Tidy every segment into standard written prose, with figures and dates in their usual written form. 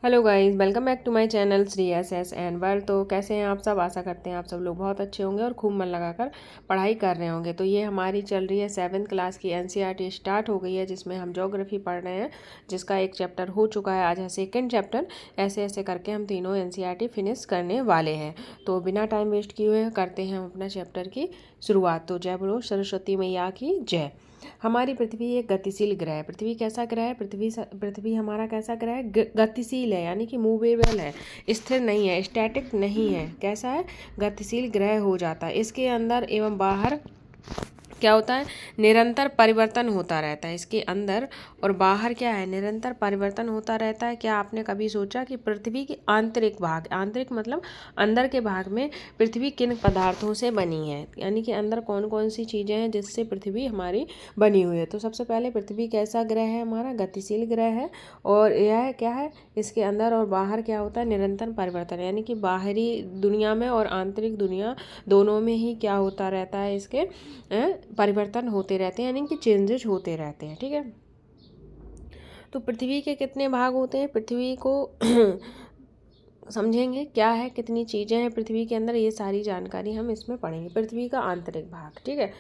Hello guys, welcome back to my channel Shri S S and world. तो कैसे हैं आप सब। आशा करते हैं आप सब लोग बहुत अच्छे होंगे और खूब मन लगाकर पढ़ाई कर रहे होंगे। तो ये हमारी चल रही है 7th क्लास की एनसीईआरटी स्टार्ट हो गई है, जिसमें हम ज्योग्राफी पढ़ रहे हैं, जिसका एक चैप्टर हो चुका है, आज है सेकेंड चैप्टर। ऐसे ऐसे करके हम तीनों एनसीईआरटी फिनिश करने वाले हैं। तो बिना टाइम वेस्ट किए हुए करते हैं हम अपना चैप्टर की शुरुआत। तो जय बोलो सरस्वती मैया की जय। हमारी पृथ्वी एक गतिशील ग्रह है। पृथ्वी कैसा ग्रह है? पृथ्वी हमारा कैसा ग्रह है? गतिशील है, यानी कि मूवेबल है, स्थिर नहीं है, स्टैटिक नहीं है। कैसा है? गतिशील ग्रह हो जाता है। इसके अंदर एवं बाहर क्या होता है? निरंतर परिवर्तन होता रहता है। इसके अंदर और बाहर क्या है? निरंतर परिवर्तन होता रहता है। क्या आपने कभी सोचा कि पृथ्वी की आंतरिक भाग, आंतरिक मतलब अंदर के भाग में पृथ्वी किन पदार्थों से बनी है, यानी कि अंदर कौन कौन सी चीज़ें हैं जिससे पृथ्वी हमारी बनी हुई है। तो सबसे पहले पृथ्वी कैसा ग्रह है? हमारा गतिशील ग्रह है। और यह क्या है? इसके अंदर और बाहर क्या होता है? निरंतर परिवर्तन, यानी कि बाहरी दुनिया में और आंतरिक दुनिया दोनों में ही क्या होता रहता है? इसके परिवर्तन होते रहते हैं, यानी कि चेंजेस होते रहते हैं। ठीक है। तो पृथ्वी के कितने भाग होते हैं? पृथ्वी को समझेंगे क्या है, कितनी चीज़ें हैं पृथ्वी के अंदर, ये सारी जानकारी हम इसमें पढ़ेंगे। पृथ्वी का आंतरिक भाग, ठीक है।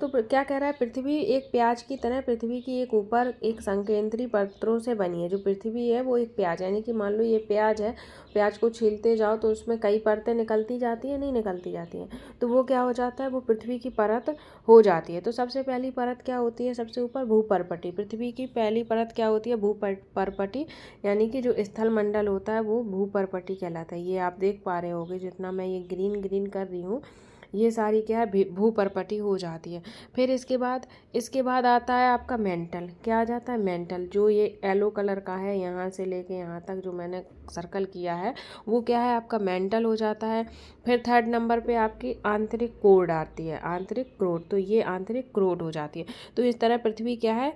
तो क्या कह रहा है? पृथ्वी एक प्याज की तरह, पृथ्वी की एक ऊपर एक संकेंद्री परतों से बनी है। जो पृथ्वी है वो एक प्याज, यानी कि मान लो ये प्याज है, प्याज को छीलते जाओ तो उसमें कई परतें निकलती जाती हैं, नहीं निकलती जाती हैं, तो वो क्या हो जाता है? वो पृथ्वी की परत हो जाती है। तो सबसे पहली परत क्या होती है? सबसे ऊपर भूपर्पटी। पृथ्वी की पहली परत क्या होती है? भूपर्पटी, यानी कि जो स्थल मंडल होता है वो भूपर्पटी कहलाता है। ये आप देख पा रहे होगे, जितना मैं ये ग्रीन ग्रीन कर रही हूँ, ये सारी क्या है? भूपर्पटी हो जाती है। फिर इसके बाद आता है आपका मेंटल। क्या आ जाता है? मेंटल, जो ये येलो कलर का है, यहाँ से लेके यहाँ तक जो मैंने सर्कल किया है, वो क्या है? आपका मेंटल हो जाता है। फिर थर्ड नंबर पे आपकी आंतरिक कोर आती है, आंतरिक क्रोड, तो ये आंतरिक क्रोड हो जाती है। तो इस तरह पृथ्वी क्या है?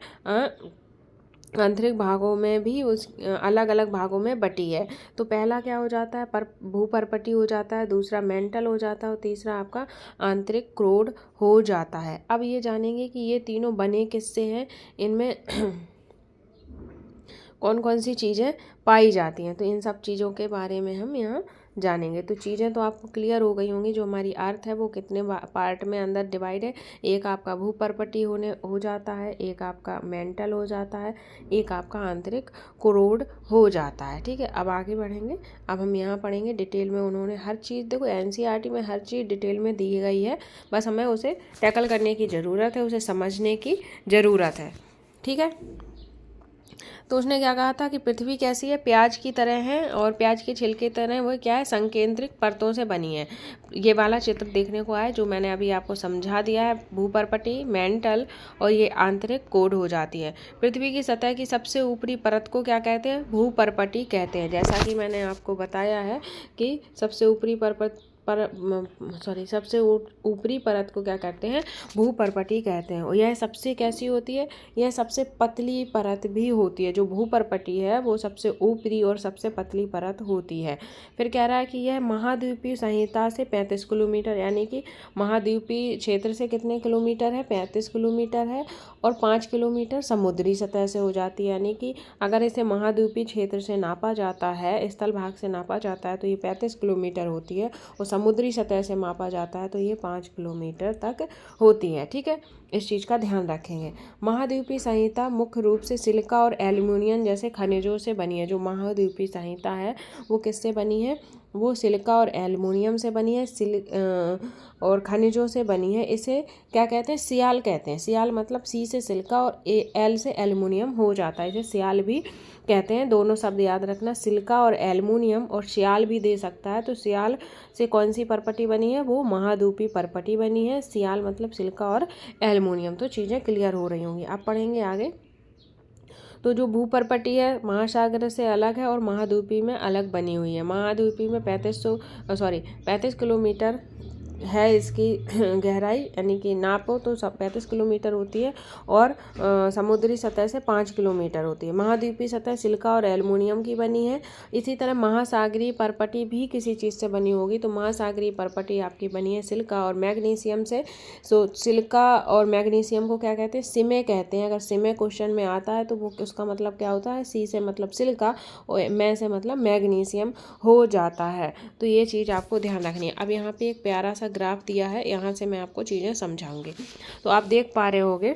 आंतरिक भागों में भी उस अलग अलग भागों में बटी है। तो पहला क्या हो जाता है? भूपर्पटी हो जाता है, दूसरा मेंटल हो जाता है और तीसरा आपका आंतरिक क्रोड हो जाता है। अब ये जानेंगे कि ये तीनों बने किससे हैं, इनमें कौन कौन सी चीज़ें पाई जाती हैं। तो इन सब चीज़ों के बारे में हम यहाँ जानेंगे। तो चीज़ें तो आपको क्लियर हो गई होंगी। जो हमारी अर्थ है वो कितने पार्ट में अंदर डिवाइड है? एक आपका भूपर्पटी हो जाता है, एक आपका मेंटल हो जाता है, एक आपका आंतरिक कोरोड हो जाता है। ठीक है। अब आगे बढ़ेंगे। अब हम यहाँ पढ़ेंगे डिटेल में। उन्होंने हर चीज़, देखो एनसीईआरटी में हर चीज़ डिटेल में दी गई है, बस हमें उसे टैकल करने की ज़रूरत है, उसे समझने की ज़रूरत है। ठीक है। तो उसने क्या कहा था कि पृथ्वी कैसी है? प्याज की तरह है, और प्याज के छिलके तरह वो क्या है? संकेंद्रिक परतों से बनी है। ये वाला चित्र देखने को आया जो मैंने अभी आपको समझा दिया है। भूपर्पटी, मेंटल और ये आंतरिक कोड हो जाती है। पृथ्वी की सतह की सबसे ऊपरी परत को क्या कहते हैं? भूपर्पटी कहते हैं। जैसा कि मैंने आपको बताया है कि सबसे ऊपरी सबसे ऊपरी परत को क्या कहते हैं? भूपर्पटी कहते हैं। और यह सबसे कैसी होती है? यह सबसे पतली परत भी होती है। जो भूपर्पटी है वो सबसे ऊपरी और सबसे पतली परत होती है। फिर कह रहा है कि यह महाद्वीपीय संहिता से 35 किलोमीटर, यानी कि महाद्वीपीय क्षेत्र से कितने किलोमीटर है? 35 किलोमीटर है। और 5 किलोमीटर समुद्री सतह से हो जाती है, यानी कि अगर इसे महाद्वीपीय क्षेत्र से नापा जाता है, स्थल भाग से नापा जाता है, तो ये 35 किलोमीटर होती है, और समुद्री सतह से मापा जाता है तो ये 5 किलोमीटर तक होती है। ठीक है। इस चीज़ का ध्यान रखेंगे। महाद्वीपीय संहिता मुख्य रूप से सिलिका और एल्युमिनियम जैसे खनिजों से बनी है। जो महाद्वीपीय संहिता है वो किससे बनी है? वो सिलिका और एल्युमिनियम से बनी है, और खनिजों से बनी है। इसे क्या कहते हैं? सियाल कहते हैं। सियाल मतलब सी से सिलिका और एल से एल्युमिनियम हो जाता है, इसे सियाल भी कहते हैं। दोनों शब्द याद रखना, सिलिका और एल्युमिनियम, और सियाल भी दे सकता है। तो सियाल से कौन सी परपटी बनी है? वो महाद्वीपीय परपटी बनी है। सियाल मतलब सिलिका और एल्युमिनियम। तो चीज़ें क्लियर हो रही होंगी। अब पढ़ेंगे आगे। तो जो भूपर्पटी है महासागर से अलग है और महाद्वीपीय में अलग बनी हुई है। महाद्वीपीय में 35 किलोमीटर है इसकी गहराई, यानी कि नापो तो 35 किलोमीटर होती है और समुद्री सतह से 5 किलोमीटर होती है। महाद्वीपीय सतह सिलिका और एल्युमिनियम की बनी है। इसी तरह महासागरीय परपटी भी किसी चीज़ से बनी होगी, तो महासागरीय परपटी आपकी बनी है सिलिका और मैग्नीशियम से। सो सिलिका और मैग्नीशियम को क्या कहते हैं? सिमे कहते हैं। अगर सिमे क्वेश्चन में आता है तो वो उसका मतलब क्या होता है? सी से मतलब सिलिका और मै से मतलब मैग्नीशियम हो जाता है। तो ये चीज़ आपको ध्यान रखनी है। अब यहाँ पे एक प्यारा सा ग्राफ दिया है, यहाँ से मैं आपको चीज़ें समझाऊंगी। तो आप देख पा रहे होगे,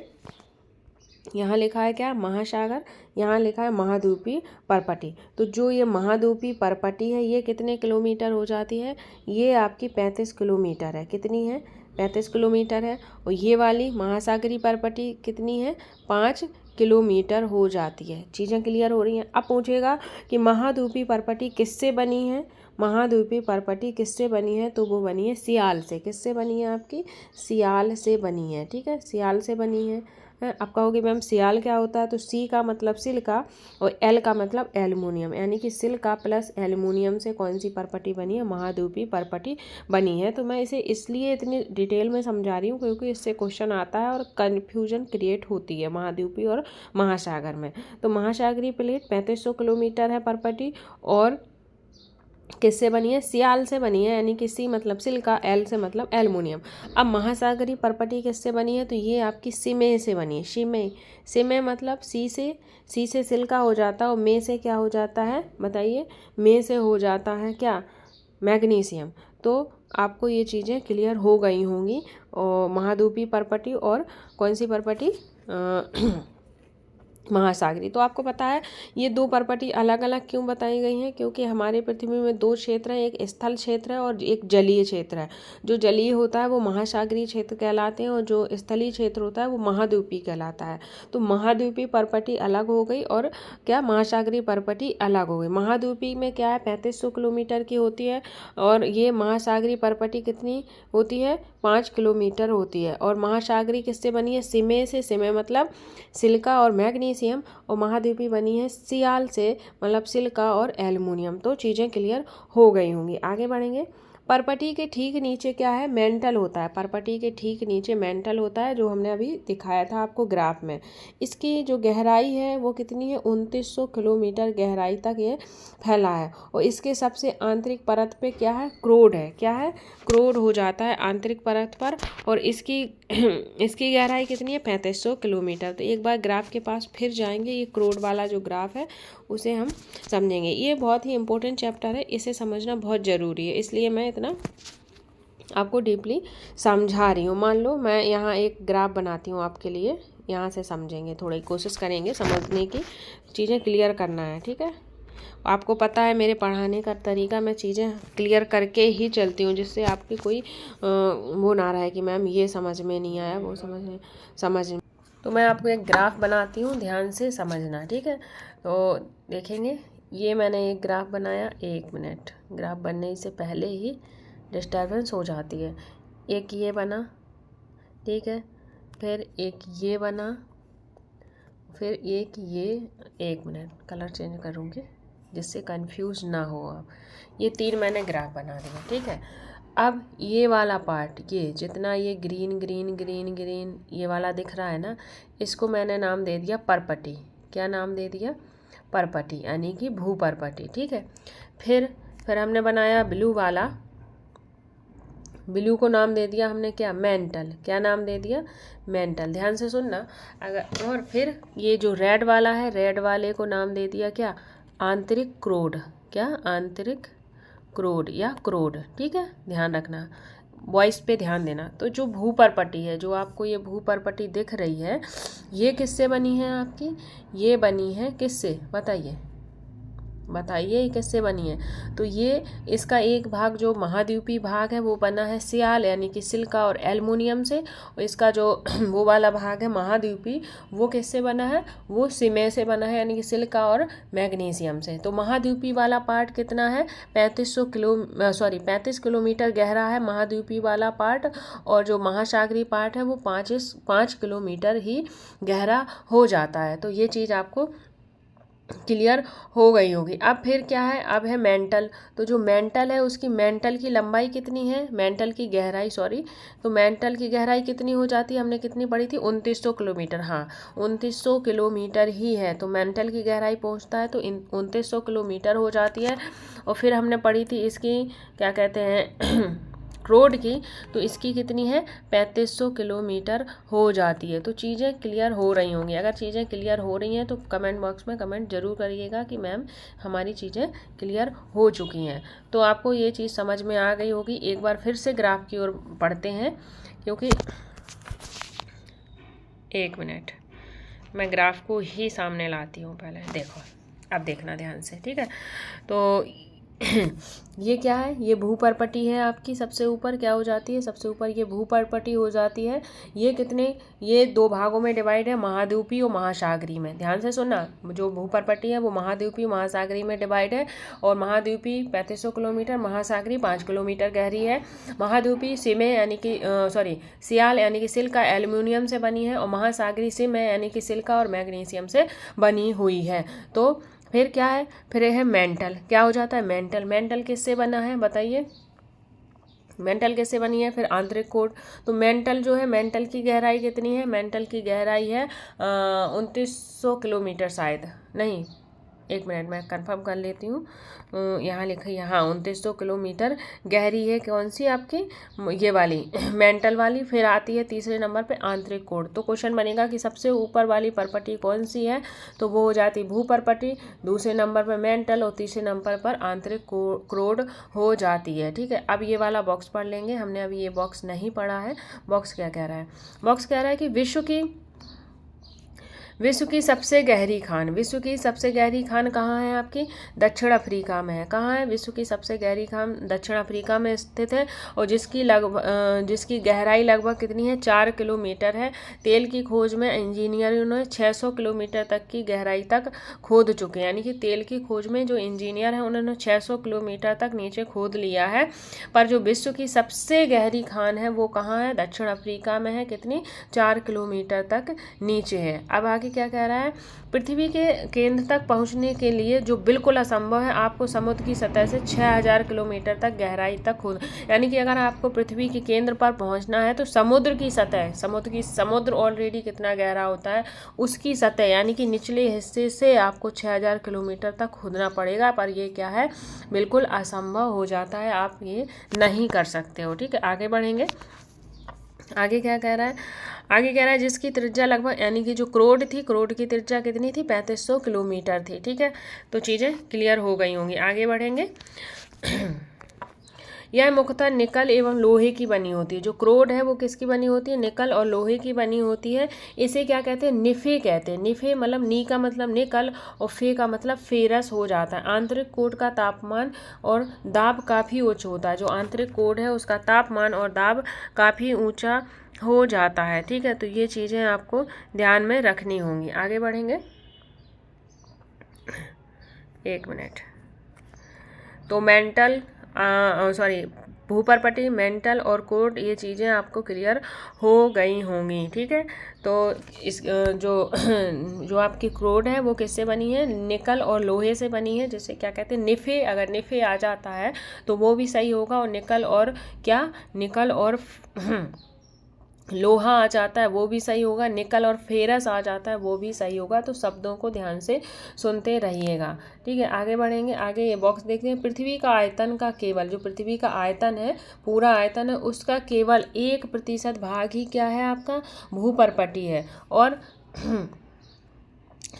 यहाँ लिखा है क्या? महासागर, यहाँ लिखा है महाद्वीपीय परपटी। तो जो ये महाद्वीपीय परपटी है ये कितने किलोमीटर हो जाती है? ये आपकी 35 किलोमीटर है। कितनी है? 35 किलोमीटर है। और ये वाली महासागरीय परपटी कितनी है? 5 किलोमीटर हो जाती है। चीज़ें क्लियर हो रही हैं? अब पूछेगा कि महाद्वीपीय परपटी किससे बनी है? महाद्वीपीय परपटी किससे बनी है? तो वो बनी है सियाल से। किससे बनी है आपकी? सियाल से बनी है। ठीक है, सियाल से बनी है। आप कहोगे मैम सियाल क्या होता है? तो सी का मतलब सिलिका और एल का मतलब एल्युमिनियम, यानी कि सिलिका प्लस एल्युमिनियम से कौन सी परपटी बनी है? महाद्वीपीय परपटी बनी है। तो मैं इसे इसलिए इतनी डिटेल में समझा रही हूँ क्योंकि इससे क्वेश्चन आता है और कन्फ्यूजन क्रिएट होती है महाद्वीपीय और महासागर में। तो महासागरीय प्लेट 3500 किलोमीटर है परपटी और किससे बनी है? सियाल से बनी है, यानी कि सी मतलब सिलिका, एल से मतलब एल्युमिनियम। अब महासागरीय परपटी किससे बनी है? तो ये आपकी सिमे से बनी है। सिमे, सिमे मतलब सी से सिलिका हो जाता है और मे से क्या हो जाता है? बताइए, मे से हो जाता है क्या? मैग्नीशियम। तो आपको ये चीज़ें क्लियर हो गई होंगी। और महाद्वीपीय परपटी और कौन सी परपटी? महासागरी। तो आपको पता है ये दो परपटी अलग अलग क्यों बताई गई हैं? क्योंकि हमारे पृथ्वी में दो क्षेत्र हैं, एक स्थल क्षेत्र है और एक जलीय क्षेत्र है। जो जलीय होता है वो महासागरीय क्षेत्र कहलाते हैं और जो स्थलीय क्षेत्र होता है वो महाद्वीपीय कहलाता है। तो महाद्वीपीय परपटी अलग हो गई और क्या? महासागरीय परपटी अलग हो गई। महाद्वीपीय में क्या है? 3500 किलोमीटर की होती है और ये महासागरीय परपटी कितनी होती है? 5 किलोमीटर होती है। और महासागरीय किससे बनी है? सिमे से, सिमे मतलब सिलिका और मैग्नीशियम, और महाद्वीपीय बनी है सियाल से मतलब सिलिका और एल्युमिनियम। तो चीज़ें क्लियर हो गई होंगी। आगे बढ़ेंगे। परपटी के ठीक नीचे क्या है? मेंटल होता है। परपटी के ठीक नीचे मेंटल होता है, जो हमने अभी दिखाया था आपको ग्राफ में। इसकी जो गहराई है वो कितनी है? 2900 किलोमीटर गहराई तक ये फैला है। और इसके सबसे आंतरिक परत पे क्या है? क्रोड है। क्या है? क्रोड हो जाता है आंतरिक परत पर। और इसकी इसकी गहराई कितनी है? 3500 किलोमीटर। तो एक बार ग्राफ के पास फिर जाएंगे, ये क्रोड वाला जो ग्राफ है उसे हम समझेंगे। ये बहुत ही इंपॉर्टेंट चैप्टर है, इसे समझना बहुत ज़रूरी है, इसलिए मैं इतना आपको डीपली समझा रही हूँ। मान लो मैं यहाँ एक ग्राफ बनाती हूँ आपके लिए, यहाँ से समझेंगे, थोड़ी कोशिश करेंगे समझने की, चीज़ें क्लियर करना है। ठीक है, आपको पता है मेरे पढ़ाने का तरीका, मैं चीज़ें क्लियर करके ही चलती हूँ, जिससे आपकी कोई वो ना रहे कि मैम ये समझ में नहीं आया, वो समझ। तो मैं आपको एक ग्राफ बनाती हूँ, ध्यान से समझना। ठीक है, तो देखेंगे, ये मैंने एक ग्राफ बनाया। 1 मिनट, ग्राफ बनने से पहले ही डिस्टर्बेंस हो जाती है। एक ये बना, ठीक है, फिर एक ये बना, फिर एक ये। 1 मिनट, कलर चेंज करूँगी जिससे कंफ्यूज ना हो आप। ये 3 मैंने ग्राफ बना दिया। ठीक है, अब ये वाला पार्ट, ये जितना ये ग्रीन ग्रीन ग्रीन ग्रीन ये वाला दिख रहा है ना, इसको मैंने नाम दे दिया परपटी। क्या नाम दे दिया? परपटी, यानी कि भूपरपटी। ठीक है, फिर हमने बनाया ब्लू वाला, ब्लू को नाम दे दिया हमने क्या? मेंटल। क्या नाम दे दिया? मेंटल। ध्यान से सुनना। अगर और फिर ये जो रेड वाला है, रेड वाले को नाम दे दिया क्या? आंतरिक क्रोड। क्या? आंतरिक क्रोड या क्रोड। ठीक है, ध्यान रखना, वॉइस पे ध्यान देना। तो जो भूपरपटी है, जो आपको ये भूपरपटी दिख रही है, ये किससे बनी है आपकी? ये बनी है किससे? बताइए बताइए, ये किससे बनी है? तो ये इसका एक भाग जो महाद्वीपीय भाग है वो बना है सियाल, यानी कि सिलिका और एल्युमिनियम से। और इसका जो वो वाला भाग है महाद्वीपीय, वो किससे बना है? वो सिमे से बना है, यानी कि सिलिका और मैग्नीशियम से। तो महाद्वीपीय वाला पार्ट कितना है? 35 किलोमीटर गहरा है महाद्वीपीय वाला पार्ट, और जो महासागरीय पार्ट है वो 5 किलोमीटर ही गहरा हो जाता है। तो ये चीज़ आपको क्लियर हो गई होगी। अब फिर क्या है, अब है मेंटल। तो जो मेंटल है उसकी मेंटल की लंबाई कितनी है, मेंटल की गहराई, सॉरी, तो मेंटल की गहराई कितनी हो जाती है, हमने कितनी पढ़ी थी, 2900 किलोमीटर। हाँ, 2900 किलोमीटर ही है, तो मेंटल की गहराई पहुंचता है तो 2900 किलोमीटर हो जाती है। और फिर हमने पढ़ी थी इसकी क्या कहते हैं रोड की, तो इसकी कितनी है, 3500 किलोमीटर हो जाती है। तो चीज़ें क्लियर हो रही होंगी। अगर चीज़ें क्लियर हो रही हैं तो कमेंट बॉक्स में कमेंट जरूर करिएगा कि मैम हमारी चीज़ें क्लियर हो चुकी हैं। तो आपको ये चीज़ समझ में आ गई होगी। एक बार फिर से ग्राफ की ओर पढ़ते हैं, क्योंकि एक मिनट मैं ग्राफ को ही सामने लाती हूँ पहले। देखो, अब देखना ध्यान से, ठीक है। तो ये क्या है, ये भूपर्पटी है आपकी। सबसे ऊपर क्या हो जाती है, सबसे ऊपर ये भूपर्पटी हो जाती है। ये कितने, ये दो भागों में डिवाइड है, महाद्वीपीय और महासागरी में। ध्यान से सुनना, जो भूपर्पटी है वो महाद्वीपीय महासागरी में डिवाइड है। और महाद्वीपीय 3500 किलोमीटर, महासागरी 5 किलोमीटर गहरी है। महाद्वीपीय सिमे यानी कि सॉरी सियाल यानी कि सिल्का एल्यूमिनियम से बनी है, और महासागरी सिम है यानी कि सिल्का और मैग्नीशियम से बनी हुई है। तो फिर क्या है, फिर है मेंटल। क्या हो जाता है, मेंटल। मेंटल किससे बना है बताइए, मेंटल किससे बनी है, फिर आंतरिक कोड। तो मेंटल जो है, मेंटल की गहराई कितनी है, मेंटल की गहराई है 2900 किलोमीटर, शायद नहीं, एक मिनट मैं कंफर्म कर लेती हूँ। यहाँ लिखा है, हाँ 2900 किलोमीटर गहरी है कौन सी आपकी, ये वाली मेंटल वाली। फिर आती है तीसरे नंबर पे आंतरिक कोड। तो क्वेश्चन बनेगा कि सबसे ऊपर वाली परपटी कौन सी है, तो वो हो जाती भूपर्पटी, दूसरे नंबर पर मेंटल और तीसरे नंबर पर आंतरिक कोड हो जाती है। ठीक है, अब ये वाला बॉक्स पढ़ लेंगे। हमने अभी ये बॉक्स नहीं पढ़ा है। बॉक्स क्या कह रहा है, बॉक्स कह रहा है कि विश्व की सबसे गहरी खान, विश्व की सबसे गहरी खान कहाँ है आपकी, दक्षिण अफ्रीका में है। कहाँ है, विश्व की सबसे गहरी खान दक्षिण अफ्रीका में स्थित है, और जिसकी गहराई लगभग कितनी है, 4 किलोमीटर है। तेल की खोज में इंजीनियरों ने 600 किलोमीटर तक की गहराई तक खोद चुके हैं, यानी कि तेल की खोज में जो इंजीनियर हैं उन्होंने 600 किलोमीटर तक नीचे खोद लिया है। पर जो विश्व की सबसे गहरी खान है वो कहाँ है, दक्षिण अफ्रीका में है। कितनी, 4 किलोमीटर तक नीचे है। अब आगे क्या कह रहा है, पृथ्वी के केंद्र तक पहुंचने के लिए जो बिल्कुल असंभव है, आपको समुद्र की सतह से 6000 किलोमीटर तक गहराई तक खोद, यानी कि अगर आपको पृथ्वी के केंद्र पर पहुंचना है तो समुद्र की सतह, समुद्र ऑलरेडी कितना गहरा होता है, उसकी सतह यानी कि निचले हिस्से से आपको 6000 किलोमीटर तक खोदना पड़ेगा। पर ये क्या है, बिल्कुल असंभव हो जाता है, आप ये नहीं कर सकते हो। ठीक है, आगे बढ़ेंगे। आगे क्या कह रहा है, आगे कह रहा है जिसकी त्रिज्या लगभग, यानी कि जो क्रोड थी, क्रोड की त्रिज्या कितनी थी, 3500 किलोमीटर थी। ठीक है, तो चीज़ें क्लियर हो गई होंगी। आगे बढ़ेंगे। यह मुख्यतः निकल एवं लोहे की बनी होती है। जो क्रोड है वो किसकी बनी होती है, निकल और लोहे की बनी होती है। इसे क्या कहते हैं, निफे कहते हैं। निफे मतलब नी का मतलब निकल और फे का मतलब फेरस हो जाता है। आंतरिक कोड का तापमान और दाब काफ़ी उच्च होता है। जो आंतरिक कोड है उसका तापमान और दाब काफ़ी ऊंचा हो जाता है। ठीक है, तो ये चीज़ें आपको ध्यान में रखनी होंगी। आगे बढ़ेंगे, एक मिनट। तो मेंटल सॉरी भूपर्पटी, मेंटल और कोड, ये चीज़ें आपको क्लियर हो गई होंगी। ठीक है, तो इस जो आपकी क्रोड है वो किससे बनी है, निकल और लोहे से बनी है, जिसे क्या कहते हैं, निफे। अगर निफे आ जाता है तो वो भी सही होगा, और निकल और क्या, निकल और लोहा आ जाता है वो भी सही होगा, निकल और फेरस आ जाता है वो भी सही होगा। तो शब्दों को ध्यान से सुनते रहिएगा। ठीक है, आगे बढ़ेंगे। आगे ये बॉक्स देखते हैं। पृथ्वी का आयतन का केवल, जो पृथ्वी का आयतन है, पूरा आयतन है, उसका केवल 1% भाग ही क्या है आपका, भूपर्पटी है। और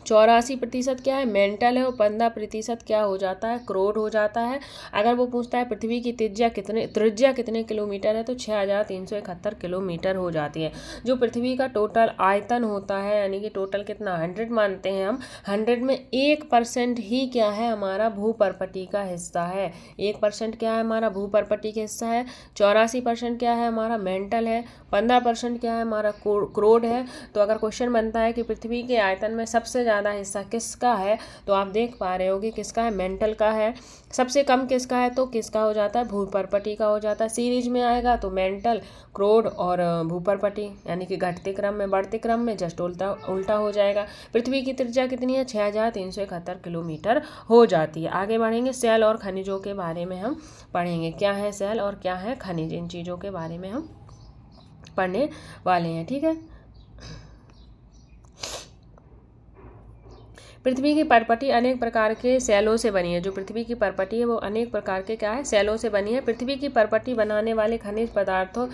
84% क्या है, मेंटल है, और 15% क्या हो जाता है, क्रोड हो जाता है। अगर वो पूछता है पृथ्वी की त्रिज्या कितने किलोमीटर है, तो 6371 किलोमीटर हो जाती है। जो पृथ्वी का टोटल आयतन होता है, यानी कि टोटल कितना, 100 मानते हैं हम, 100 में 1% ही क्या है, हमारा भूपर्पटी का हिस्सा है। 1% क्या है हमारा भूपर्पटी का हिस्सा है। 84% क्या है हमारा मेंटल है। 15% क्या है हमारा क्रोड है। तो अगर क्वेश्चन बनता है कि पृथ्वी के आयतन में सबसे सबसे ज़्यादा हिस्सा किसका है, तो आप देख पा रहे हो कि किसका है, मेंटल का है। सबसे कम किसका है, तो किसका हो जाता है, भूपर्पटी का हो जाता है। सीरीज में आएगा तो मेंटल, क्रोड और भूपर्पटी, यानी कि घटते क्रम में, बढ़ते क्रम में जस्ट उल्टा हो जाएगा। पृथ्वी की त्रिज्या कितनी है, 6371 किलोमीटर हो जाती है। आगे बढ़ेंगे, सेल और खनिजों के बारे में हम पढ़ेंगे। क्या है सेल और क्या है खनिज, इन चीज़ों के बारे में हम पढ़ने वाले हैं। ठीक है, पृथ्वी की परपटी अनेक प्रकार के सेलों से बनी है। जो पृथ्वी की परपटी है वो अनेक प्रकार के क्या है, सेलों से बनी है। पृथ्वी की परपटी बनाने वाले खनिज पदार्थों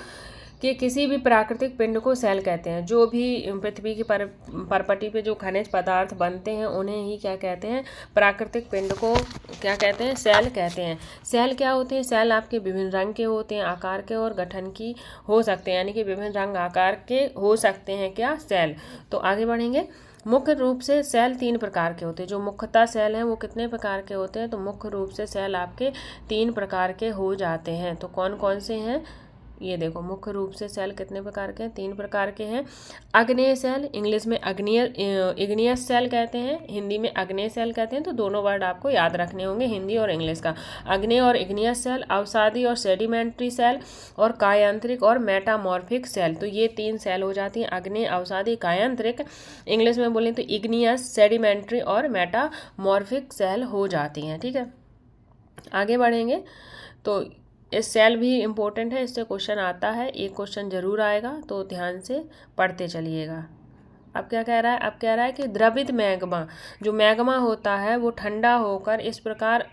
कि किसी भी प्राकृतिक पिंड को सेल कहते हैं। जो भी पृथ्वी की परपटी पे जो खनिज पदार्थ बनते हैं उन्हें ही क्या कहते हैं, प्राकृतिक पिंड को क्या कहते हैं, सेल कहते हैं। सेल क्या होते हैं, सेल आपके विभिन्न रंग के होते हैं, आकार के और गठन की हो सकते हैं, यानी कि विभिन्न रंग आकार के हो सकते हैं क्या, सेल। तो आगे बढ़ेंगे, मुख्य रूप से सेल 3 प्रकार के होते हैं। जो मुख्यतः सेल हैं वो कितने प्रकार के होते हैं, तो मुख्य रूप से सेल आपके 3 प्रकार के हो जाते हैं। तो कौन कौन से हैं, ये देखो, मुख्य रूप से सेल कितने प्रकार के हैं, 3 प्रकार के हैं। अग्नेय सेल, इंग्लिश में इग्नियस सेल कहते हैं, हिंदी में अग्नेय सेल कहते हैं। तो दोनों वर्ड आपको याद रखने होंगे, हिंदी और इंग्लिश का। अग्नेय और इग्नियस सेल, अवसादी और सेडिमेंट्री सेल, और कायांत्रिक और मेटामॉर्फिक सेल। तो ये 3 सेल हो जाती हैं, अग्नेय, अवसादी, कायांत्रिक। इंग्लिश में बोलें तो इग्नियस, सेडिमेंट्री और मेटामॉर्फिक सेल हो जाती हैं। ठीक है, आगे बढ़ेंगे। तो इस सेल भी इम्पोर्टेंट है, इससे क्वेश्चन आता है, एक क्वेश्चन जरूर आएगा, तो ध्यान से पढ़ते चलिएगा। अब क्या कह रहा है, अब कह रहा है कि द्रवित मैग्मा, जो मैग्मा होता है वो ठंडा होकर इस प्रकार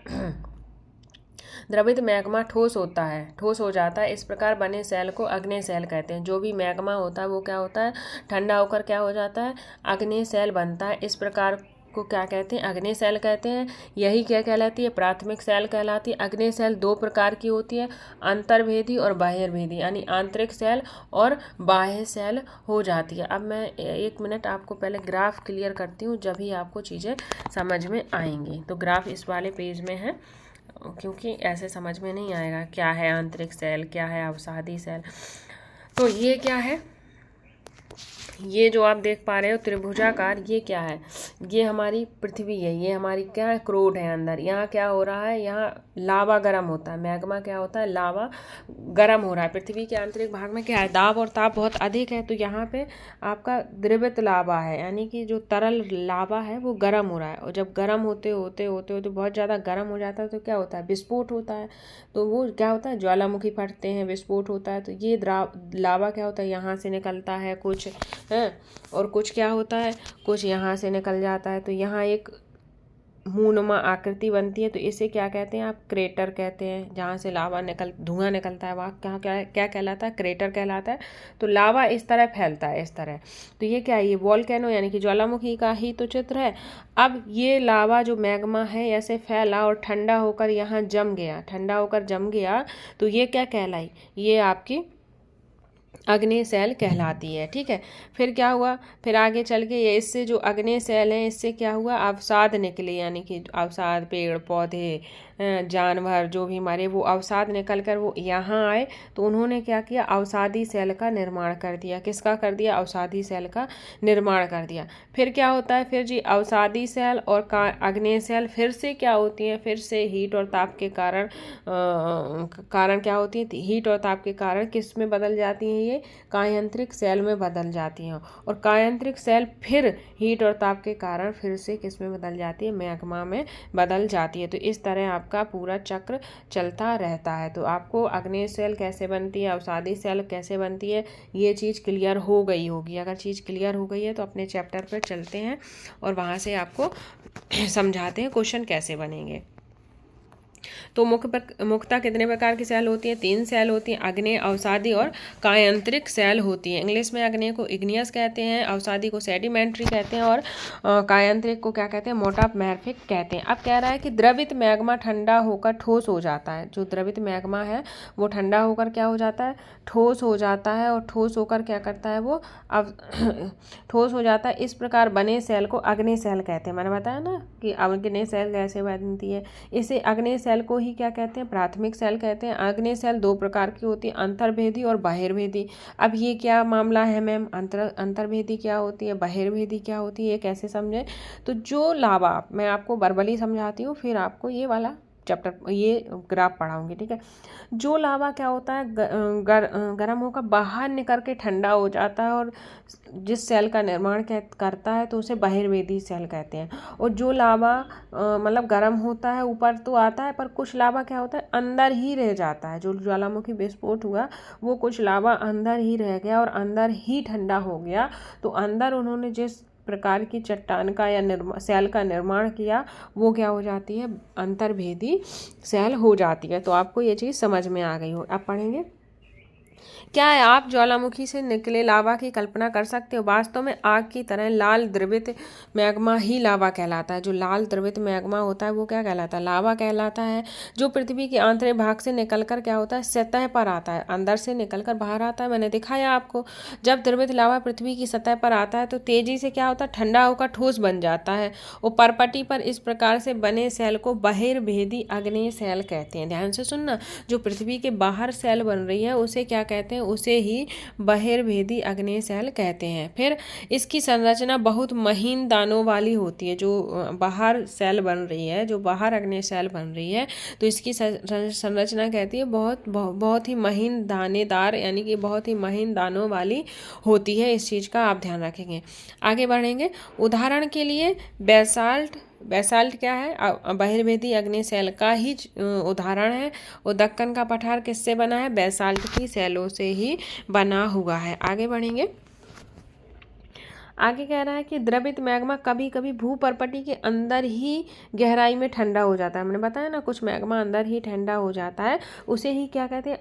द्रवित मैग्मा ठोस होता है, ठोस हो जाता है, इस प्रकार बने सेल को अग्नेय सेल कहते हैं। जो भी मैग्मा होता है वो क्या होता है, ठंडा होकर क्या हो जाता है, अग्नेय सेल बनता है। इस प्रकार को क्या कहते हैं, अग्नेय सेल कहते हैं। यही क्या कहलाती है, प्राथमिक सेल कहलाती है। अग्नेय सेल 2 प्रकार की होती है, अंतर्भेदी और बाह्यभेदी, यानी आंतरिक सेल और बाह्य सेल हो जाती है। अब मैं 1 मिनट आपको पहले ग्राफ क्लियर करती हूँ, जब ही आपको चीज़ें समझ में आएंगी। तो ग्राफ इस वाले पेज में है, क्योंकि ऐसे समझ में नहीं आएगा क्या है आंतरिक सेल, क्या है अवसादी सेल। तो ये क्या है, ये जो आप देख पा रहे हो त्रिभुजाकार, ये क्या है, ये हमारी पृथ्वी है, ये हमारी क्या है, क्रोड है अंदर। यहाँ क्या हो रहा है, यहाँ लावा गर्म होता है, मैग्मा क्या होता है, लावा गर्म हो रहा है। पृथ्वी के आंतरिक भाग में क्या है, दाब और ताप बहुत अधिक है, तो यहाँ पे आपका द्रवित लावा है, यानी कि जो तरल लावा है वो गर्म हो रहा है। और जब गर्म होते होते होते होते बहुत ज़्यादा गर्म हो जाता है तो क्या होता है, विस्फोट होता है। तो वो क्या होता है, ज्वालामुखी फटते हैं, विस्फोट होता है। तो ये लावा क्या होता है, यहाँ से निकलता है कुछ है, और कुछ क्या होता है, कुछ यहाँ से निकल जाता है। तो यहाँ एक मुँहनुमा आकृति बनती है, तो इसे क्या कहते हैं आप, क्रेटर कहते हैं। जहाँ से लावा धुआं निकलता है वहाँ क्या कहलाता है, क्रेटर कहलाता है। तो लावा इस तरह फैलता है, इस तरह। तो ये क्या है, ये वोल्केनो यानी कि ज्वालामुखी का ही तो चित्र है। अब ये लावा जो मैग्मा है ऐसे फैला और ठंडा होकर यहाँ जम गया, ठंडा होकर जम गया, तो ये क्या कहलाई, ये आपकी अग्नेय सेल कहलाती है। ठीक है, फिर क्या हुआ, फिर आगे चल के ये इससे जो अग्नेय सेल है इससे क्या हुआ, अवसाद निकले, यानी कि अवसाद, पेड़ पौधे, जानवर जो भी मरे, वो अवसाद निकल कर वो यहाँ आए। तो उन्होंने क्या किया, अवसादी सेल का निर्माण कर दिया। किसका कर दिया, अवसादी सेल का निर्माण कर दिया। फिर क्या होता है, फिर जी अवसादी सेल और अग्नेय सेल फिर से क्या होती हैं, फिर से हीट और ताप के कारण क्या होती है, हीट और ताप के कारण किस में बदल जाती हैं, ये कायांत्रिक सेल में बदल जाती हैं। और कायांत्रिक सेल फिर हीट और ताप के कारण फिर से किस में बदल जाती है, मैग्मा में बदल जाती है। तो इस तरह आपका पूरा चक्र चलता रहता है। तो आपको अग्नेय सेल कैसे बनती है, अवसादी सेल कैसे बनती है, ये चीज़ क्लियर हो गई होगी। अगर चीज़ क्लियर हो गई है तो अपने चैप्टर पर चलते हैं और वहाँ से आपको समझाते हैं क्वेश्चन कैसे बनेंगे। तो मुख्यतः कितने प्रकार की सेल होती हैं, 3 सेल होती हैं, अग्नेय, अवसादी और कायांत्रिक सेल होती हैं। इंग्लिश में अग्नेय को इग्नियस कहते हैं, अवसादी को सेडिमेंट्री कहते हैं, और कायांत्रिक को क्या कहते हैं, मेटामॉर्फिक कहते हैं। अब कह रहा है कि द्रवित मैग्मा ठंडा होकर ठोस हो जाता है। जो द्रवित मैग्मा है वो ठंडा होकर क्या हो जाता है, ठोस हो जाता है, और ठोस होकर क्या करता है वो, अब ठोस हो जाता है। इस प्रकार बने सेल को अग्नेय सेल कहते हैं। मैंने बताया ना कि अग्नेय सेल कैसे बनती है, इसे अग्नेय सेल को ही क्या कहते हैं, प्राथमिक सेल कहते हैं। आग्नेय सेल दो प्रकार की होती है, अंतर्भेदी और बहिर्भेदी। अब ये क्या मामला है मैम, अंतर्भेदी क्या होती है, बहिर्भेदी क्या होती है, ये कैसे समझें। तो जो लावा, मैं आपको वर्बली समझाती हूँ, फिर आपको ये वाला चैप्टर ये ग्राफ पढ़ाऊंगी, ठीक है। जो लावा क्या होता है, गर्म होकर बाहर निकल के ठंडा हो जाता है और जिस सेल का निर्माण करता है तो उसे बहिर्वेदी सेल कहते हैं। और जो लावा मतलब गर्म होता है, ऊपर तो आता है, पर कुछ लावा क्या होता है, अंदर ही रह जाता है। जो ज्वालामुखी विस्फोट हुआ वो कुछ लावा अंदर ही रह गया और अंदर ही ठंडा हो गया। तो अंदर उन्होंने जिस प्रकार की चट्टान का या सेल का निर्माण किया वो क्या हो जाती है, अंतर्भेदी सेल हो जाती है। तो आपको ये चीज़ समझ में आ गई हो। अब पढ़ेंगे, क्या है, आप ज्वालामुखी से निकले लावा की कल्पना कर सकते हो। वास्तव में आग की तरह लाल द्रवित मैग्मा ही लावा कहलाता है। जो लाल द्रवित मैग्मा होता है वो क्या कहलाता है, लावा कहलाता है। जो पृथ्वी के आंतरिक भाग से निकलकर क्या होता है, सतह पर आता है, अंदर से निकलकर बाहर आता है। मैंने दिखाया आपको, जब द्रवित लावा पृथ्वी की सतह पर आता है तो तेजी से क्या होता है, ठंडा होकर ठोस बन जाता है। और परपटी पर इस प्रकार से बने सेल को बहिर्भेदी अग्नेय सेल कहते हैं। ध्यान से सुनना, जो पृथ्वी के बाहर सेल बन रही है उसे क्या कहते हैं, उसे ही बहिर्भेदी अग्नेय सेल कहते हैं। फिर इसकी संरचना बहुत महीन दानों वाली होती है। जो बाहर सेल बन रही है, जो बाहर अग्नेय सेल बन रही है, तो इसकी संरचना कहती है बहुत ही महीन दानेदार, यानी कि बहुत ही महीन दानों वाली होती है। इस चीज़ का आप ध्यान रखेंगे। आगे बढ़ेंगे, उदाहरण के लिए बेसाल्ट क्या है, बहिर्भेदी अग्नेय सेल का ही उदाहरण है। और दक्कन का पठार किससे बना है, बेसाल्ट की सेलों से ही बना हुआ है। आगे बढ़ेंगे, आगे कह रहा है कि द्रवित मैग्मा कभी कभी भूपर्पटी के अंदर ही गहराई में ठंडा हो जाता है। मैंने बताया ना, कुछ मैग्मा अंदर ही ठंडा हो जाता है, उसे ही क्या कहते हैं,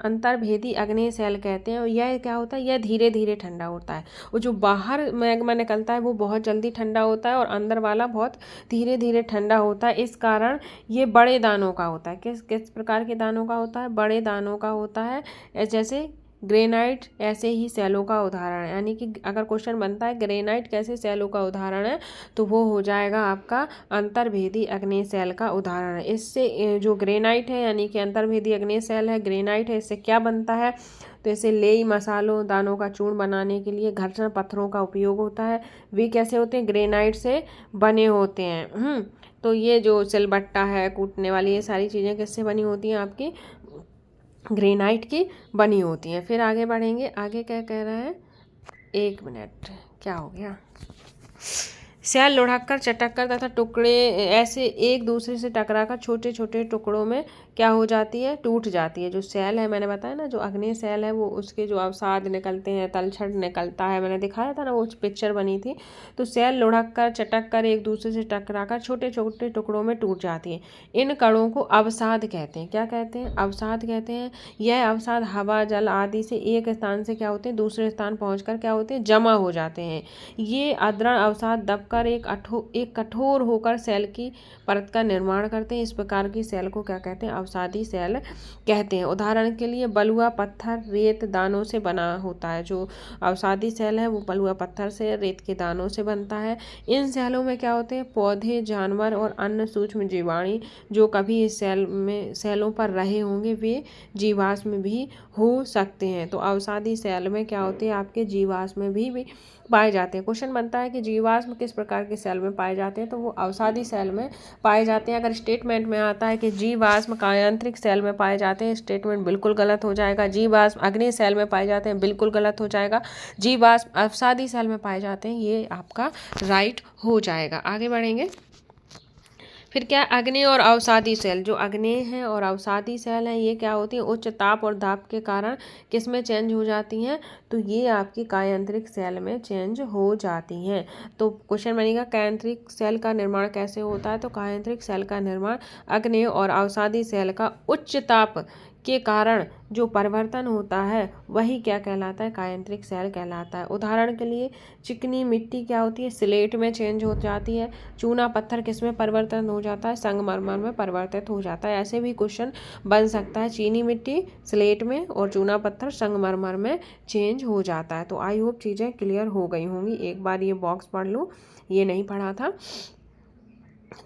अंतर्भेदी अग्नेय सेल कहते हैं। और यह क्या होता है, यह धीरे धीरे ठंडा होता है। और जो बाहर मैग्मा निकलता है वो बहुत जल्दी ठंडा होता है और अंदर वाला बहुत धीरे धीरे ठंडा होता है। इस कारण ये बड़े दानों का होता है। किस किस प्रकार के दानों का होता है, बड़े दानों का होता है। जैसे ग्रेनाइट ऐसे ही सेलों का उदाहरण है। यानी कि अगर क्वेश्चन बनता है ग्रेनाइट कैसे सेलों का उदाहरण है, तो वो हो जाएगा आपका अंतर्भेदी अग्नेय सेल का उदाहरण है। इससे जो ग्रेनाइट है यानी कि अंतर्भेदी अग्नेय सेल है, ग्रेनाइट है, इससे क्या बनता है, तो इसे लेई मसालों दानों का चूर्ण बनाने के लिए घर्षण पत्थरों का उपयोग होता है। वे कैसे होते हैं, ग्रेनाइट से बने होते हैं। तो ये जो सिलबट्टा है कूटने वाली, ये सारी चीज़ें किससे बनी होती हैं, आपकी ग्रेनाइट की बनी होती हैं। फिर आगे बढ़ेंगे, आगे क्या कह रहा है, एक मिनट, क्या हो गया, सेल लुढ़ककर चटककर तथा टुकड़े ऐसे एक दूसरे से टकराकर छोटे छोटे टुकड़ों में क्या हो जाती है, टूट जाती है। जो सेल है, मैंने बताया ना, जो अग्नेय सेल है वो उसके जो अवसाद निकलते हैं, तलछट निकलता है, मैंने दिखाया था ना, वो पिक्चर बनी थी। तो सेल लुढ़ककर चटककर एक दूसरे से टकराकर छोटे छोटे टुकड़ों में टूट जाती है। इन कणों को अवसाद कहते हैं। क्या कहते हैं, अवसाद कहते हैं। यह अवसाद हवा जल आदि से एक स्थान से क्या होते हैं, दूसरे स्थान पहुंचकर क्या होते हैं, जमा हो जाते हैं। ये अद्रण अवसाद दबकर एक कठोर होकर सेल की परत का निर्माण करते हैं। इस प्रकार की सेल को क्या कहते हैं, अवसादी सेल कहते हैं। उदाहरण के लिए बलुआ पत्थर रेत दानों से बना होता है। जो अवसादी सेल है वो बलुआ पत्थर से, रेत के दानों से बनता है। इन सेलों में क्या होते हैं, पौधे, जानवर और अन्य सूक्ष्म जीवाणु जो कभी इस सेलों पर रहे होंगे वे जीवाश्म भी हो सकते हैं। तो अवसादी सेल में क्या होते हैं, आपके जीवाश्म भी पाए जाते हैं। क्वेश्चन बनता है कि जीवाश्म किस प्रकार के सेल में पाए जाते हैं, तो वो अवसादी सेल में पाए जाते हैं। अगर स्टेटमेंट में आता है कि जीवाश्म कायांत्रिक सेल में पाए जाते हैं, स्टेटमेंट बिल्कुल गलत हो जाएगा। जीवाश्म अग्नेय सेल में पाए जाते हैं, बिल्कुल गलत हो जाएगा। जीवाश्म अवसादी सेल में पाए जाते हैं, ये आपका राइट हो जाएगा। आगे बढ़ेंगे, फिर क्या, अग्नेय और अवसादी सेल। जो अग्नेय है और अवसादी सेल है ये क्या होती है, उच्च ताप और दाब के कारण किस में चेंज हो जाती हैं, तो ये आपकी कायांत्रिक सेल में चेंज हो जाती हैं। तो क्वेश्चन बनेगा कायांत्रिक सेल का निर्माण कैसे होता है, तो कायांत्रिक सेल का निर्माण अग्नेय और अवसादी सेल का उच्च ताप के कारण जो परिवर्तन होता है वही क्या कहलाता है, कायांत्रिक सेल कहलाता है। उदाहरण के लिए चिकनी मिट्टी क्या होती है, स्लेट में चेंज हो जाती है। चूना पत्थर किस में परिवर्तन हो जाता है, संगमरमर में परिवर्तित हो जाता है। ऐसे भी क्वेश्चन बन सकता है, चीनी मिट्टी स्लेट में और चूना पत्थर संगमरमर में चेंज हो जाता है। तो आई होप चीज़ें क्लियर हो गई होंगी। एक बार ये बॉक्स पढ़ लो, ये नहीं पढ़ा था।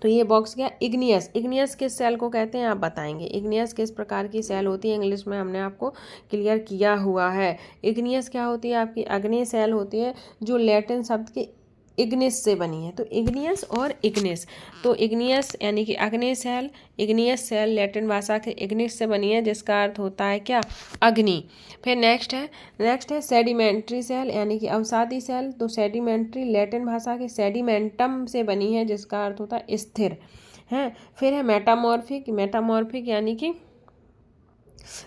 तो ये बॉक्स क्या, इग्नियस। इग्नियस किस सेल को कहते हैं आप बताएंगे। इग्नियस किस प्रकार की सेल होती है, इंग्लिश में हमने आपको क्लियर किया हुआ है। इग्नियस क्या होती है आपकी, अग्नि सेल होती है जो लैटिन शब्द के इग्निस से बनी है। तो इग्नियस और इग्निस, तो इग्नियस यानी कि अग्नि सेल, इग्नियस सेल लैटिन भाषा के इग्निस से बनी है जिसका अर्थ होता है क्या, अग्नि। फिर नेक्स्ट है सेडिमेंट्री सेल यानी कि अवसादी सेल। तो सेडिमेंट्री लैटिन भाषा के सेडिमेंटम से बनी है जिसका अर्थ होता है स्थिर है। फिर है मेटामॉर्फिक, मेटामॉर्फिक यानी कि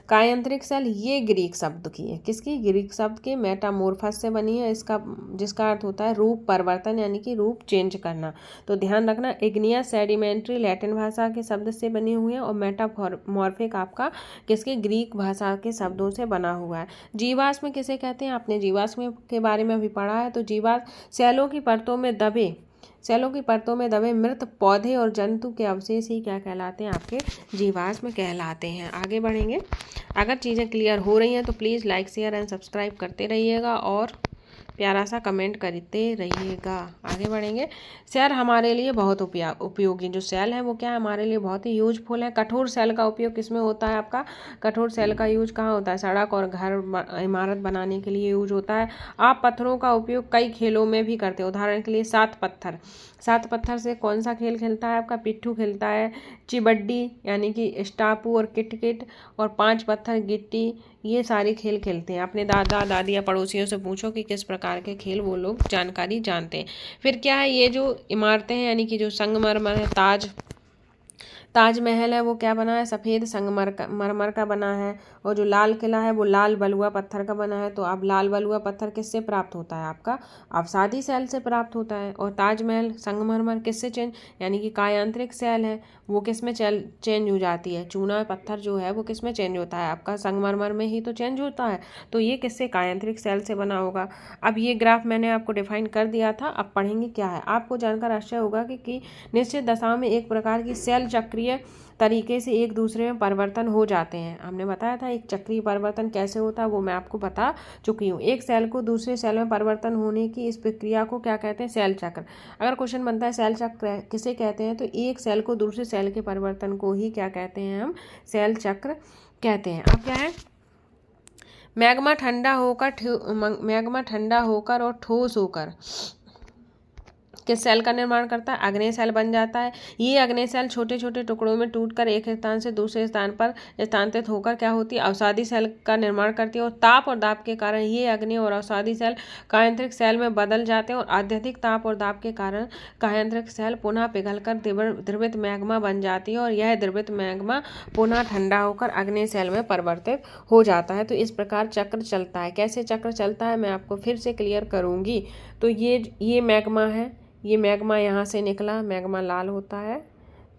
कायांतरिक सेल, ये ग्रीक शब्द की है, किसकी, ग्रीक शब्द के मेटामोर्फस से बनी है, इसका जिसका अर्थ होता है रूप परिवर्तन यानी कि रूप चेंज करना। तो ध्यान रखना, इग्नियस सेडिमेंट्री लैटिन भाषा के शब्द से बनी हुई है और मेटामॉर्फिक आपका किसके, ग्रीक भाषा के शब्दों से बना हुआ है। जीवाश्म किसे कहते हैं, आपने जीवाश्म के बारे में भी पढ़ा है। तो जीवाश्म सेलों की परतों में दबे मृत पौधे और जंतु के अवशेष ही क्या कहलाते हैं, आपके जीवाश्म कहलाते हैं। आगे बढ़ेंगे, अगर चीज़ें क्लियर हो रही हैं तो please like share and subscribe करते रहिएगा और प्यारा सा कमेंट करते रहिएगा। आगे बढ़ेंगे, सेल हमारे लिए बहुत उपयोगी, जो सेल है वो क्या है, हमारे लिए बहुत ही यूजफुल है। कठोर सेल का उपयोग किसमें होता है आपका, कठोर सेल का यूज कहाँ होता है, सड़क और घर इमारत बनाने के लिए यूज होता है। आप पत्थरों का उपयोग कई खेलों में भी करते हैं, उदाहरण के लिए सात पत्थर से कौन सा खेल खेलता है आपका, पिट्ठू खेलता है, चिबड्डी यानी कि स्टापू और किटकिट, और 5 पत्थर गिट्टी, ये सारे खेल खेलते हैं। अपने दादा दादी या पड़ोसियों से पूछो कि किस प्रकार के खेल वो लोग जानकारी जानते हैं। फिर क्या है, ये जो इमारतें हैं यानी कि जो संगमरमर है, ताजमहल है वो क्या बना है, सफ़ेद संगमरमर का बना है। और जो लाल किला है वो लाल बलुआ पत्थर का बना है। तो अब लाल बलुआ पत्थर किससे प्राप्त होता है, आपका अवसादी सेल से प्राप्त होता है। और ताजमहल संगमरमर किससे चेंज, यानी कि कायांतरिक सेल है, वो किस में चेंज हो जाती है, चूना पत्थर जो है वो किस में चेंज होता है, आपका संगमरमर में ही तो चेंज होता है। तो ये किससे, कायांतरिक सेल से बना होगा। अब ये ग्राफ मैंने आपको डिफाइन कर दिया था, अब पढ़ेंगे क्या है। आपको जानकर आश्चर्य होगा कि निश्चित दशा में एक प्रकार की सेल चक्रीय तरीके से एक दूसरे में परिवर्तन हो जाते हैं। हमने बताया था एक चक्रीय परिवर्तन कैसे होता है, वो मैं आपको बता चुकी हूँ। एक सेल को दूसरे सेल में परिवर्तन होने की इस प्रक्रिया को क्या कहते हैं, सेल चक्र। अगर क्वेश्चन बनता है सेल चक्र किसे कहते हैं, तो एक सेल को दूसरे सेल के परिवर्तन को ही क्या कहते हैं, हम सेल चक्र कहते हैं। अब क्या है, मैग्मा ठंडा होकर और ठोस होकर किस सेल का निर्माण करता है, अग्नेय सेल बन जाता है। ये अग्नेय सेल छोटे छोटे टुकड़ों में टूटकर एक स्थान से दूसरे स्थान पर स्थानांतरित होकर क्या होती है, अवसादी सेल का निर्माण करती है। और ताप और दाब के कारण ये अग्नेय और अवसादी सेल कायांतरिक सेल में बदल जाते हैं और अत्यधिक ताप और दाब के कारण कायांतरिक सेल पुनः पिघलकर द्रवित मैग्मा बन जाती है और यह द्रवित मैग्मा पुनः ठंडा होकर अग्नेय सेल में परिवर्तित हो जाता है। तो इस प्रकार चक्र चलता है। कैसे चक्र चलता है मैं आपको फिर से क्लियर करूँगी। तो ये मैग्मा है, ये मैग्मा यहाँ से निकला, मैग्मा लाल होता है।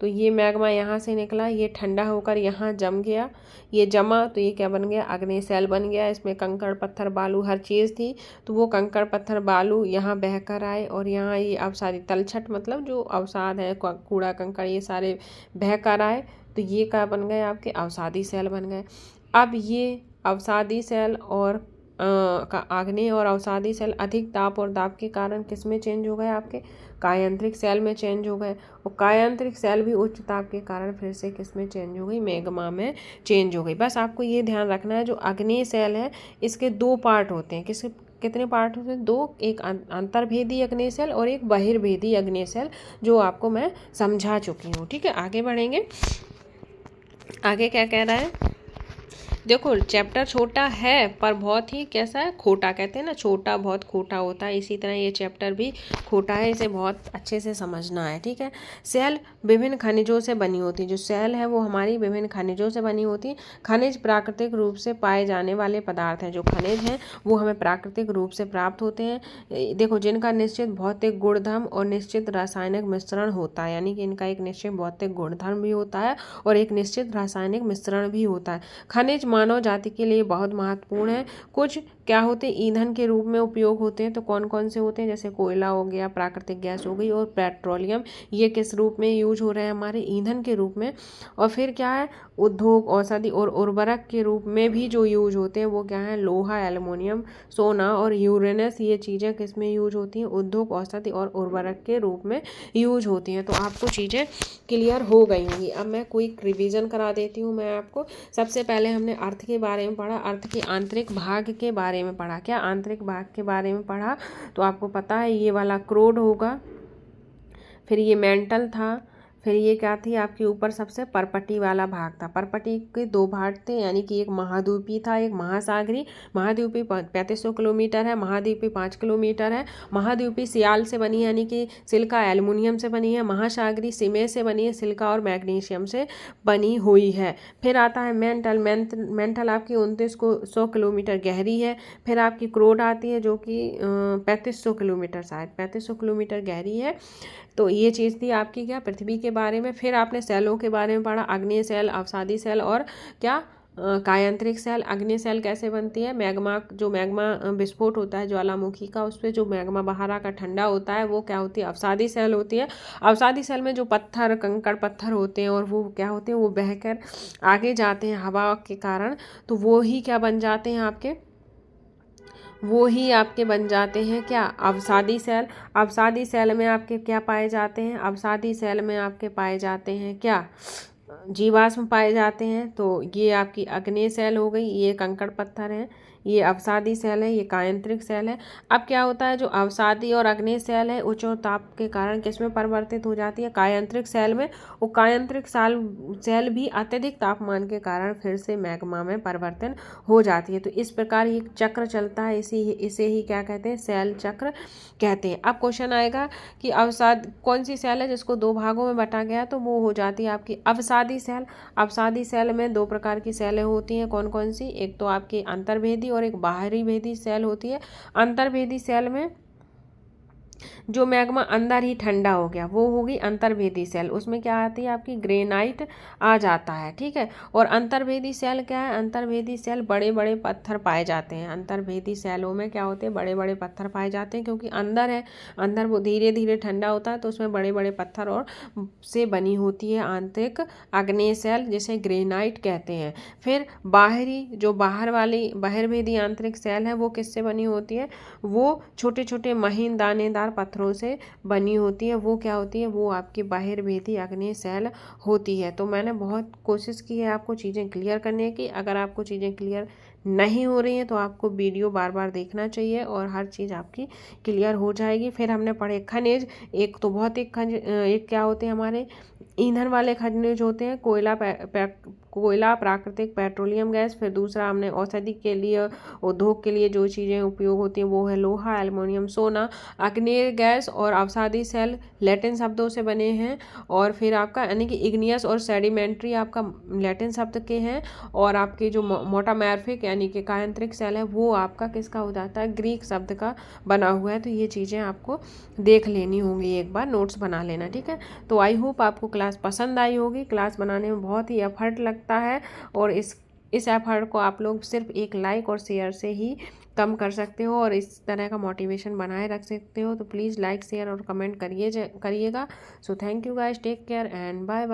तो ये मैग्मा यहाँ से निकला, ये ठंडा होकर यहाँ जम गया, ये जमा तो ये क्या बन गया, अग्नेय सेल बन गया। इसमें कंकड़ पत्थर बालू हर चीज़ थी, तो वो कंकड़ पत्थर बालू यहाँ बह कर आए और यहाँ ये अवसादी तलछट मतलब जो अवसाद है, कूड़ा कंकड़, ये सारे बह कर आए। तो ये क्या बन गए, आपके अवसादी सेल बन गए। अब ये अवसादी सेल और आग्नेय और अवसादी सेल अधिक ताप और दाब के कारण किस में चेंज हो गए, आपके कायांतरिक सेल में चेंज हो गए। और कायांतरिक सेल भी उच्च ताप के कारण फिर से किस में चेंज हो गई, मैग्मा में चेंज हो गई। बस आपको ये ध्यान रखना है, जो आग्नेय सेल है इसके 2 पार्ट होते हैं। कितने पार्ट होते हैं, 2, एक अंतर्भेदी अग्नेय सेल और एक बहिर्भेदी अग्नेय सेल, जो आपको मैं समझा चुकी हूँ। ठीक है, आगे बढ़ेंगे। आगे क्या कह रहा है, देखो चैप्टर छोटा है पर बहुत ही कैसा है, खोटा, कहते हैं ना छोटा बहुत खोटा होता है, इसी तरह ये चैप्टर भी खोटा है, इसे बहुत अच्छे से समझना है। ठीक है, सेल विभिन्न खनिजों से बनी होती है। जो सेल है वो हमारी विभिन्न खनिजों से बनी होती है। खनिज प्राकृतिक रूप से पाए जाने वाले पदार्थ हैं। जो खनिज हैं वो हमें प्राकृतिक रूप से प्राप्त होते हैं। देखो जिनका निश्चित भौतिक गुणधर्म और निश्चित रासायनिक मिश्रण होता है, यानी कि इनका एक निश्चित भौतिक गुणधर्म भी होता है और एक निश्चित रासायनिक मिश्रण भी होता है। खनिज मानव जाति के लिए बहुत महत्वपूर्ण है। कुछ क्या होते हैं, ईंधन के रूप में उपयोग होते हैं। तो कौन कौन से होते हैं, जैसे कोयला हो गया, प्राकृतिक गैस हो गई और पेट्रोलियम। ये किस रूप में यूज हो रहे हैं, हमारे ईंधन के रूप में। और फिर क्या है, उद्योग, औषधि और उर्वरक के रूप में भी जो यूज होते हैं वो क्या है, लोहा, एल्युमिनियम, सोना और यूरेनस। ये चीज़ें किस में यूज होती हैं, उद्योग, औषधि और उर्वरक के रूप में यूज होती हैं। तो आपको चीज़ें क्लियर हो गई होंगी। अब मैं क्विक रिवीजन करा देती हूँ मैं आपको। सबसे पहले हमने अर्थ के बारे में पढ़ा, अर्थ के आंतरिक भाग के बारे में पढ़ा। क्या आंतरिक भाग के बारे में पढ़ा, तो आपको पता है ये वाला क्रोड होगा, फिर ये मेंटल था, फिर ये क्या थी आपके ऊपर सबसे परपटी वाला भाग था। परपटी के दो भाग थे, यानी कि एक महाद्वीपी था, एक महासागरी। महाद्वीपी 3500 किलोमीटर है, महाद्वीपी 5 किलोमीटर है। महाद्वीपी सियाल से बनी है, यानी कि सिलिका एल्युमिनियम से बनी है। महासागरी सीमेंट से बनी है, सिलिका और मैग्नीशियम से बनी हुई है। फिर आता है मेंटल। मेंटल आपकी 2900 किलोमीटर गहरी है। फिर आपकी क्रोड आती है जो कि 3500 किलोमीटर, शायद 3500 किलोमीटर गहरी है। तो ये चीज़ थी आपकी क्या, पृथ्वी के बारे में। फिर आपने सेलों के बारे में पढ़ा, अग्नि सेल, अवसादी सेल और क्या, कायांतरिक सेल। अग्नि सेल कैसे बनती है, मैग्मा, जो मैग्मा विस्फोट होता है ज्वालामुखी का, उस पर जो मैग्मा बाहर आकर ठंडा होता है वो क्या होती है, अवसादी सेल होती है। अवसादी सेल में जो पत्थर, कंकड़ पत्थर होते हैं और वो क्या होते हैं, वो बहकर आगे जाते हैं हवा के कारण, तो वो ही क्या बन जाते हैं आपके, वो ही आपके बन जाते हैं क्या, अवसादी सेल। अवसादी सेल में आपके क्या पाए जाते हैं, अवसादी सेल में आपके पाए जाते हैं क्या, जीवाश्म पाए जाते हैं। तो ये आपकी अग्नेय सेल हो गई, ये कंकड़ पत्थर हैं, ये अवसादी सेल है, ये कायांतरिक सेल है। अब क्या होता है, जो अवसादी और अग्नेय सेल है उच्च ताप के कारण किस में परिवर्तित हो जाती है, कायांतरिक सेल में। वो कायांतरिक सेल भी अत्यधिक तापमान के कारण फिर से मैग्मा में परिवर्तन हो जाती है। तो इस प्रकार ये चक्र चलता है, इसे ही क्या कहते हैं, सेल चक्र कहते हैं। अब क्वेश्चन आएगा कि अवसाद कौन सी सेल है जिसको दो भागों में बांटा गया, तो वो हो जाती है आपकी अवसादी सेल। अवसादी सेल में दो प्रकार की सेलें होती हैं, कौन कौन सी, एक तो आपकी अंतर्भेदी और एक बाहरी भेदी सेल होती है। अंतर्भेदी सेल में जो मैग्मा अंदर ही ठंडा हो गया वो होगी अंतर्भेदी सेल, उसमें क्या आती है आपकी ग्रेनाइट आ जाता है, ठीक है। और अंतर्भेदी सेल क्या है, अंतर्भेदी सेल बड़े बड़े पत्थर पाए जाते हैं। अंतर्भेदी सेलों में क्या होते हैं, बड़े बड़े पत्थर पाए जाते हैं, क्योंकि अंदर है, अंदर वो धीरे धीरे ठंडा होता है, तो उसमें बड़े बड़े पत्थर और से बनी होती है आंतरिक आग्नेय सेल, जिसे ग्रेनाइट कहते हैं। फिर बाहरी, जो बाहर वाली बहिर्भेदी आंतरिक सेल है वो किससे बनी होती है, वो छोटे छोटे महीन दानेदार पत्थरों से बनी होती है। वो क्या होती है, वो आपकी बहिर्भेदी आग्नेय सेल होती है। तो मैंने बहुत कोशिश की है आपको चीज़ें क्लियर करने की। अगर आपको चीज़ें क्लियर नहीं हो रही हैं तो आपको वीडियो बार बार देखना चाहिए और हर चीज़ आपकी क्लियर हो जाएगी। फिर हमने पढ़े खनिज, एक तो बहुत एक क्या होते हैं हमारे ईंधन वाले खनिज होते हैं, कोयला, प्राकृतिक पेट्रोलियम गैस। फिर दूसरा हमने औषधि के लिए, उद्योग के लिए जो चीज़ें उपयोग होती हैं वो है लोहा, एल्युमिनियम, सोना। अग्नेय गैस और अवसादी सेल लैटिन शब्दों से बने हैं। और फिर आपका यानी कि इग्नियस और सेडिमेंट्री आपका लैटिन शब्द के हैं। और आपके जो मोटामॉर्फिक यानी कि कायांतरिक सेल है वो आपका किसका हो जाता है, ग्रीक शब्द का बना हुआ है। तो ये चीज़ें आपको देख लेनी होंगी, एक बार नोट्स बना लेना, ठीक है। तो आई होप आपको क्लास पसंद आई होगी। क्लास बनाने में बहुत ही एफर्ट लगता है और इस एफर्ट को आप लोग सिर्फ एक लाइक और शेयर से ही कम कर सकते हो और इस तरह का मोटिवेशन बनाए रख सकते हो। तो प्लीज़ लाइक, शेयर और कमेंट करिएगा। So thank you guys, take care and bye bye.